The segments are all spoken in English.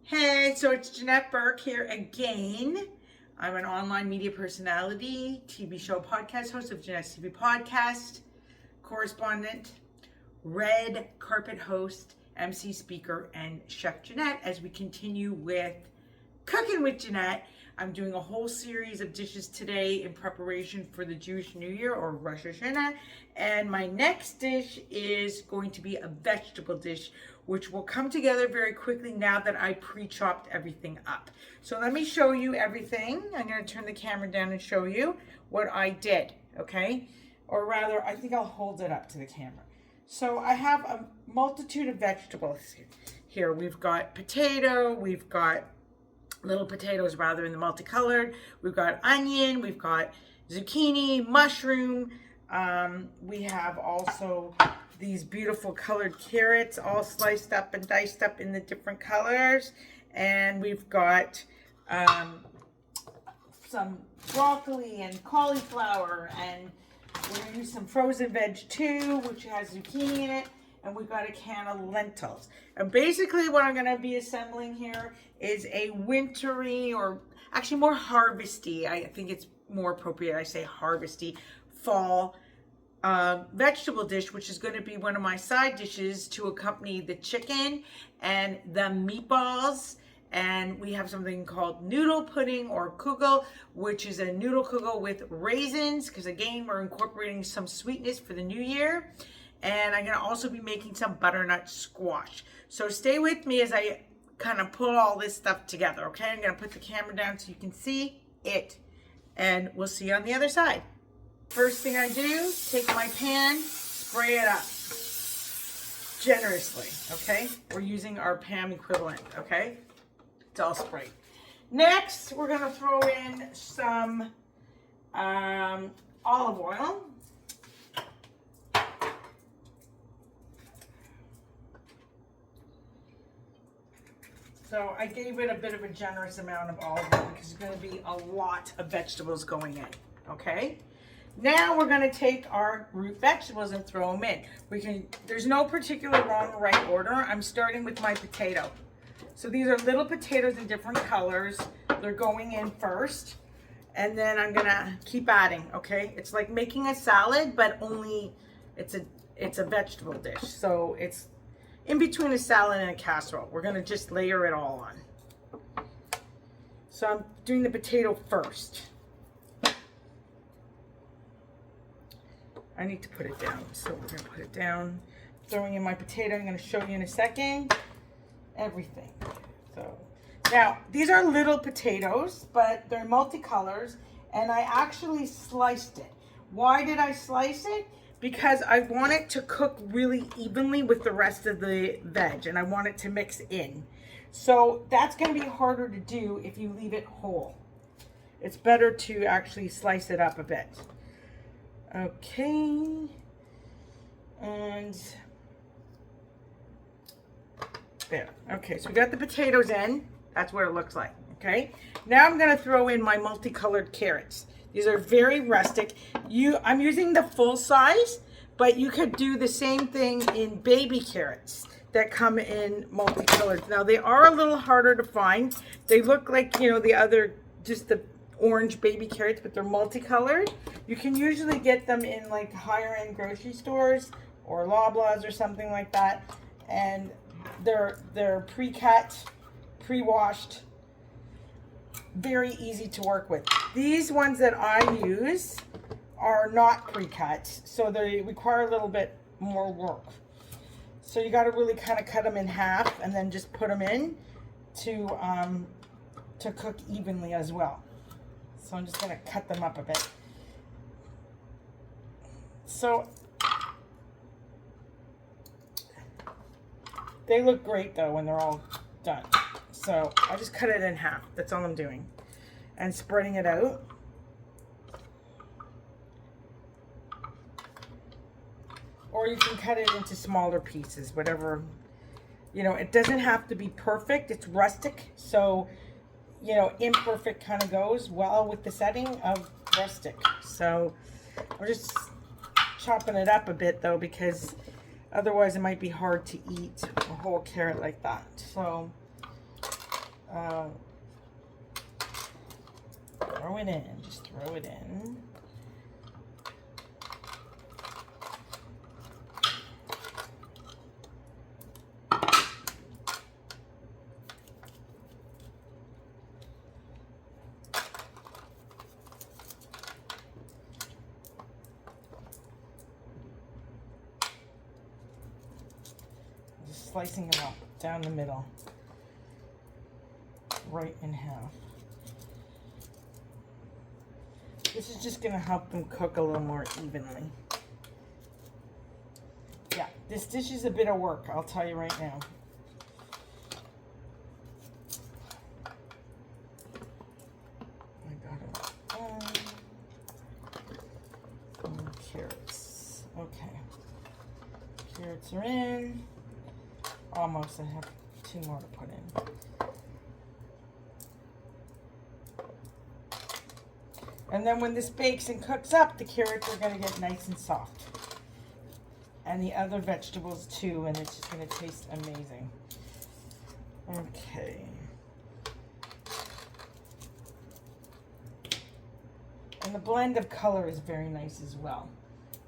Hey, so it's Janette Burke here again. I'm an online media personality, TV show podcast host of Janette's TV podcast, correspondent, red carpet host, MC speaker, and Chef Janette as we continue with Cooking with Janette. I'm doing a whole series of dishes today in preparation for the Jewish New Year or Rosh Hashana. And my next dish is going to be a vegetable dish, which will come together very quickly now that I pre-chopped everything up. So let me show you everything. I'm going to turn the camera down and show you what I did, okay? Or rather, I think I'll hold it up to the camera. So I have a multitude of vegetables here. We've got potato, we've got little potatoes rather in the multicolored. We've got onion, we've got zucchini, mushroom. We have also these beautiful colored carrots all sliced up and diced up in the different colors. And we've got some broccoli and cauliflower, and we're gonna use some frozen veg too, which has zucchini in it. And we've got a can of lentils. And basically what I'm gonna be assembling here is a wintry, or actually more harvesty, I think it's more appropriate I say harvesty, fall vegetable dish, which is gonna be one of my side dishes to accompany the chicken and the meatballs. And we have something called noodle pudding or kugel, which is a noodle kugel with raisins, because again, we're incorporating some sweetness for the new year. And I'm gonna also be making some butternut squash. So stay with me as I kind of pull all this stuff together, okay? I'm gonna put the camera down so you can see it, and we'll see you on the other side. First thing I do, take my pan, spray it up generously, okay? We're using our Pam equivalent, okay? It's all sprayed. Next, we're gonna throw in some olive oil. So I gave it a bit of a generous amount of olive oil because there's going to be a lot of vegetables going in, okay? Now we're going to take our root vegetables and throw them in. There's no particular wrong or right order. I'm starting with my potato. So these are little potatoes in different colors. They're going in first. And then I'm going to keep adding, okay? It's like making a salad, but only it's a vegetable dish. So it's in between a salad and a casserole. We're gonna just layer it all on. So I'm doing the potato first. I need to put it down, so we're gonna put it down. Throwing in my potato, I'm gonna show you in a second. Everything. So now, these are little potatoes, but they're multicolors, and I actually sliced it. Why did I slice it? Because I want it to cook really evenly with the rest of the veg, and I want it to mix in. So that's going to be harder to do if you leave it whole. It's better to actually slice it up a bit. Okay. And there. Okay, so we got the potatoes in. That's what it looks like. Okay. Now I'm going to throw in my multicolored carrots. These are very rustic. I'm using the full size, but you could do the same thing in baby carrots that come in multicolored. Now they are a little harder to find. They look like, you know, just the orange baby carrots, but they're multicolored. You can usually get them in like higher end grocery stores or Loblaws or something like that. And they're pre-cut, pre-washed. Very easy to work with. These ones that I use are not pre-cut, so they require a little bit more work. So you got to really kind of cut them in half and then just put them in to cook evenly as well. So I'm just going to cut them up a bit. So they look great though when they're all done. So I just cut it in half. That's all I'm doing. And spreading it out. Or you can cut it into smaller pieces, whatever. You know, it doesn't have to be perfect. It's rustic. So, you know, imperfect kind of goes well with the setting of rustic. So we're just chopping it up a bit though, because otherwise it might be hard to eat a whole carrot like that. So Throw it in, just throw it in. Just slicing them up down the middle, right in half. This is just going to help them cook a little more evenly. Yeah, this dish is a bit of work, I'll tell you right now. I got it. And carrots. Okay. Carrots are in. Almost. I have 2 more to put in. And then when this bakes and cooks up, the carrots are going to get nice and soft. And the other vegetables too, and it's just going to taste amazing. Okay. And the blend of color is very nice as well.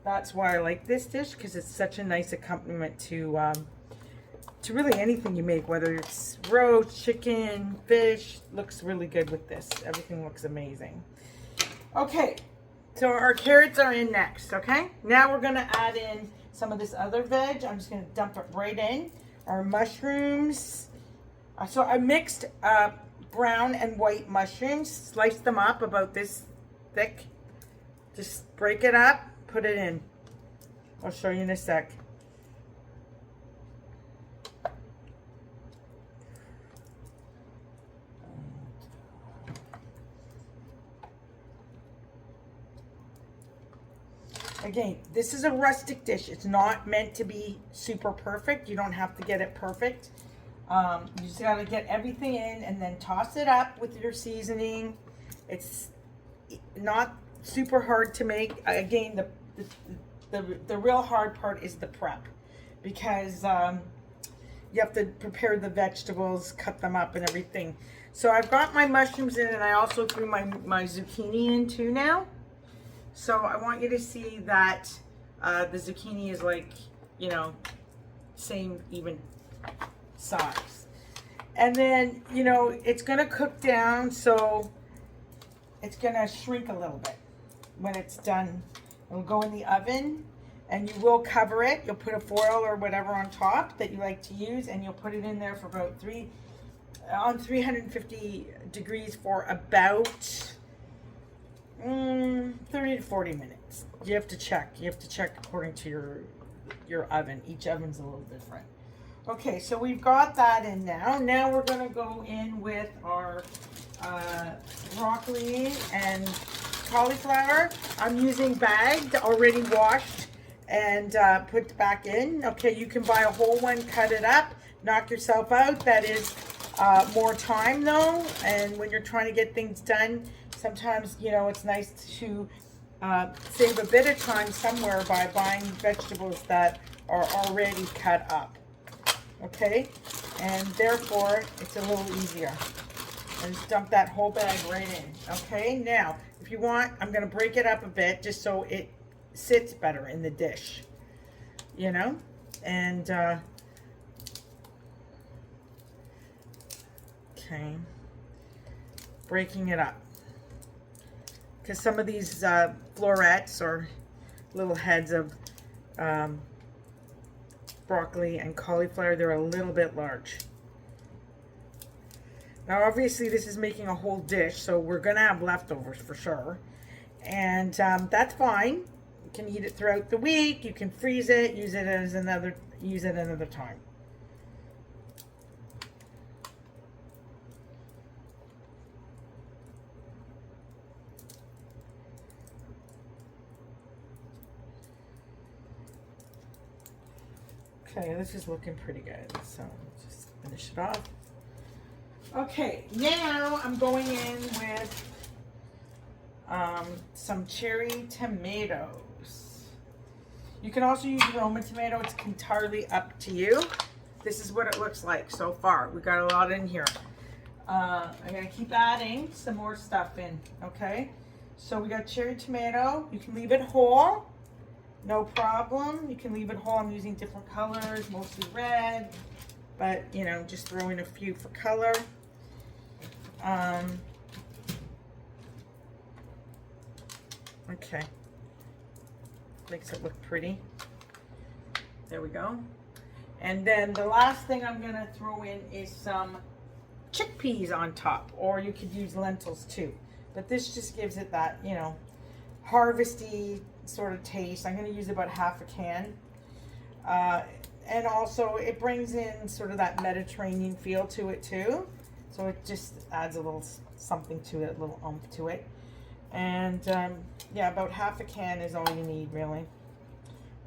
That's why I like this dish, because it's such a nice accompaniment to really anything you make, whether it's roast, chicken, fish. Looks really good with this. Everything looks amazing. Okay, so our carrots are in next, okay? Now we're gonna add in some of this other veg. I'm just gonna dump it right in. Our mushrooms. So I mixed brown and white mushrooms, sliced them up about this thick. Just break it up, put it in. I'll show you in a sec. Again, this is a rustic dish. It's not meant to be super perfect. You don't have to get it perfect. You just got to get everything in and then toss it up with your seasoning. It's not super hard to make. Again, the real hard part is the prep, because you have to prepare the vegetables, cut them up and everything. So I've got my mushrooms in, and I also threw my zucchini in too now. So I want you to see that the zucchini is like, you know, same even size. And then, you know, it's going to cook down, so it's going to shrink a little bit when it's done. It'll go in the oven, and you will cover it. You'll put a foil or whatever on top that you like to use, and you'll put it in there for about 350 degrees for about 30 to 40 minutes. You have to check. You have to check according to your oven. Each oven's a little different. Okay, so we've got that in now. Now we're going to go in with our broccoli and cauliflower. I'm using bagged, already washed, and put back in. Okay, you can buy a whole one, cut it up, knock yourself out. That is more time though, and when you're trying to get things done, sometimes, you know, it's nice to save a bit of time somewhere by buying vegetables that are already cut up. Okay, and therefore it's a little easier. And just dump that whole bag right in. Okay, now if you want, I'm going to break it up a bit just so it sits better in the dish, you know, and okay, breaking it up, because some of these florets or little heads of broccoli and cauliflower, they're a little bit large. Now obviously this is making a whole dish, so we're gonna have leftovers for sure, and that's fine. You can eat it throughout the week. You can freeze it, use it another time. Okay, this is looking pretty good, so just finish it off. Okay, now I'm going in with some cherry tomatoes. You can also use Roma tomato. It's entirely up to you. This is what it looks like so far. We got a lot in here. I'm gonna keep adding some more stuff in, okay? So we got cherry tomato. You can leave it whole, no problem. You can leave it whole. I'm using different colors, mostly red, but you know, just throw in a few for color. Okay, makes it look pretty. There we go. And then the last thing I'm gonna throw in is some chickpeas on top, or you could use lentils too. But this just gives it that, you know, harvesty sort of taste. I'm gonna use about half a can. And also it brings in sort of that Mediterranean feel to it too. So it just adds a little something to it, a little oomph to it. And yeah, about half a can is all you need really.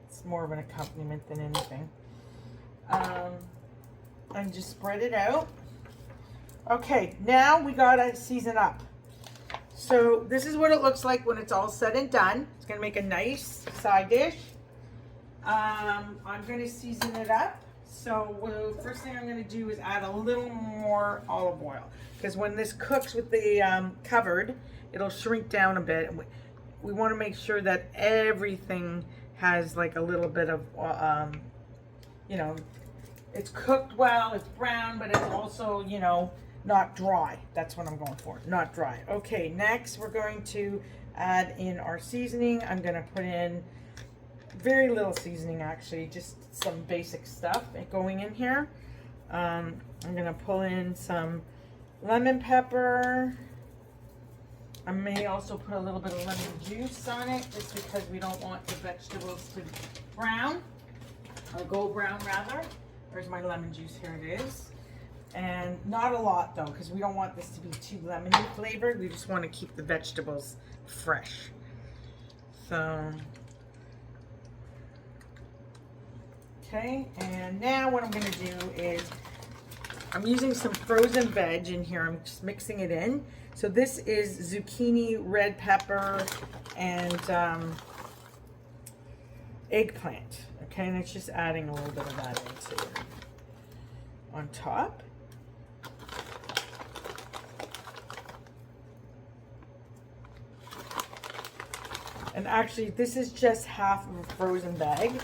It's more of an accompaniment than anything. And just spread it out. Okay, now we gotta season up. So this is what it looks like when it's all said and done. It's gonna make a nice side dish. I'm gonna season it up. So the first thing I'm gonna do is add a little more olive oil, because when this cooks with the covered, it'll shrink down a bit. We want to make sure that everything has like a little bit of, you know, it's cooked well, it's brown, but it's also, you know, not dry. That's what I'm going for, not dry. Okay, next we're going to add in our seasoning. I'm going to put in very little seasoning, actually, just some basic stuff going in here. I'm going to pull in some lemon pepper. I may also put a little bit of lemon juice on it, just because we don't want the vegetables to brown, or go brown rather. There's my lemon juice, here it is. And not a lot though, because we don't want this to be too lemony flavored. We just want to keep the vegetables fresh. So, okay, and now what I'm going to do is, I'm using some frozen veg in here. I'm just mixing it in. So this is zucchini, red pepper, and eggplant. Okay, and it's just adding a little bit of that into it on top. And actually, this is just half of a frozen bag.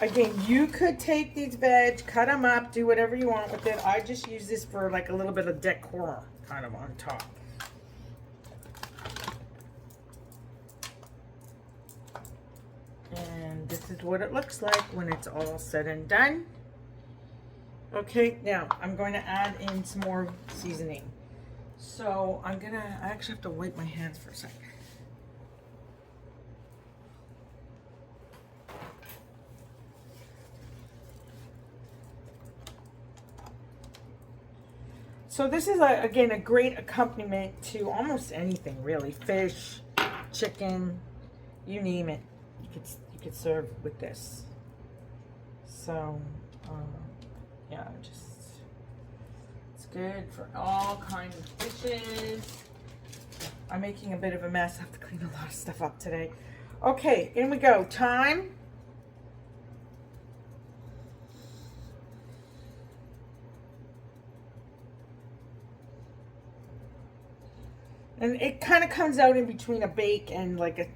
Again, you could take these veg, cut them up, do whatever you want with it. I just use this for like a little bit of decor kind of on top. And this is what it looks like when it's all said and done. Okay, now I'm going to add in some more seasoning. So I actually have to wipe my hands for a second. So this is, again, a great accompaniment to almost anything, really. Fish, chicken, you name it. You could serve with this. So, yeah, it's good for all kinds of dishes. I'm making a bit of a mess. I have to clean a lot of stuff up today. Okay, in we go. Thyme. And it kind of comes out in between a bake and like a,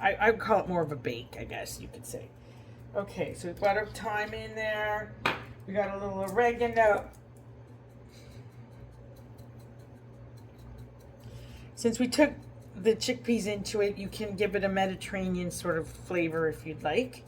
I would call it more of a bake, I guess you could say. Okay, so we've got our thyme in there. We got a little oregano. Since we took the chickpeas into it, you can give it a Mediterranean sort of flavor if you'd like.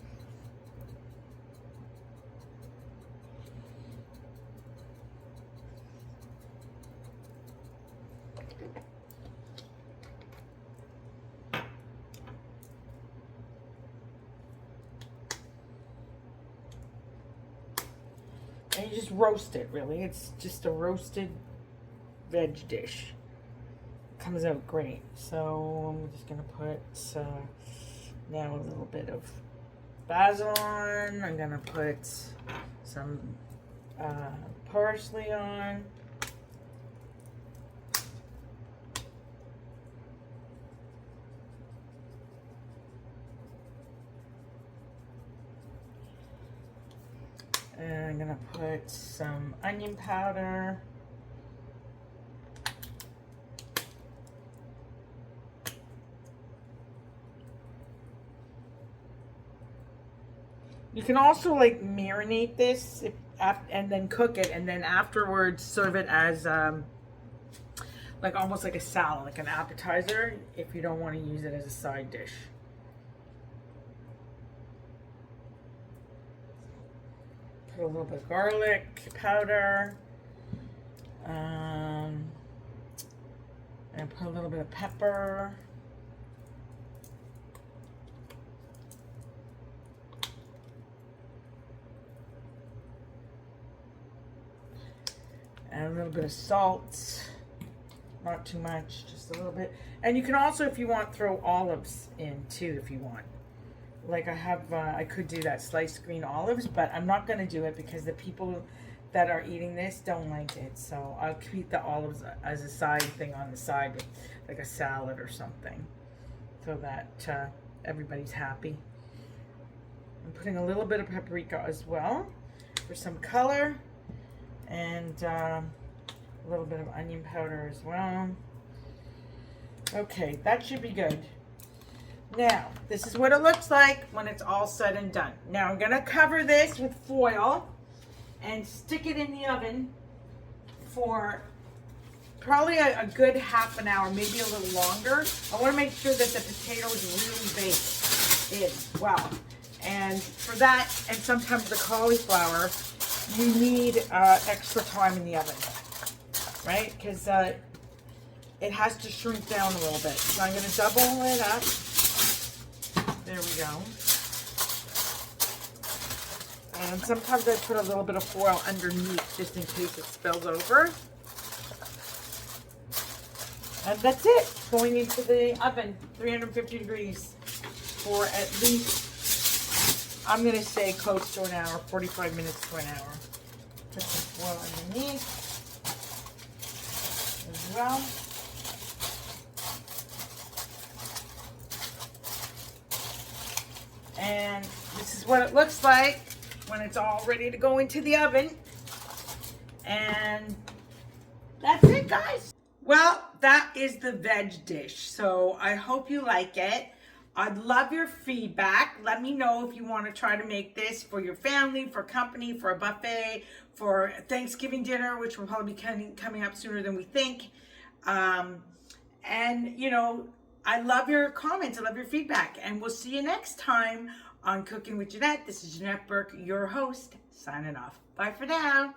And you just roast it, really. It's just a roasted veg dish. It comes out great. So I'm just going to put now a little bit of basil on. I'm going to put some parsley on. And I'm gonna put some onion powder. You can also like marinate this and then cook it, and then afterwards serve it as like almost like a salad, like an appetizer, if you don't want to use it as a side dish. Put a little bit of garlic powder, and put a little bit of pepper. And a little bit of salt, not too much, just a little bit. And you can also, if you want, throw olives in too, if you want. Like I have, I could do that, sliced green olives, but I'm not gonna do it because the people that are eating this don't like it. So I'll keep the olives as a side thing on the side, with like a salad or something, so that everybody's happy. I'm putting a little bit of paprika as well for some color. And a little bit of onion powder as well. Okay, that should be good. Now, this is what it looks like when it's all said and done. Now, I'm gonna cover this with foil and stick it in the oven for probably a good half an hour, maybe a little longer. I wanna make sure that the potatoes really bake in well. And for that, and sometimes the cauliflower, you need extra time in the oven, right? Because it has to shrink down a little bit. So I'm going to double it up. There we go. And sometimes I put a little bit of foil underneath just in case it spills over. And that's it. Going into the oven, 350 degrees for at least, I'm going to say close to an hour, 45 minutes to an hour. Put some foil underneath as well. And this is what it looks like when it's all ready to go into the oven. And that's it, guys. Well, that is the veg dish. So I hope you like it. I'd love your feedback. Let me know if you want to try to make this for your family, for company, for a buffet, for Thanksgiving dinner, which will probably be coming up sooner than we think. And, you know, I love your comments. I love your feedback. And we'll see you next time on Cooking with Janette. This is Janette Burke, your host, signing off. Bye for now.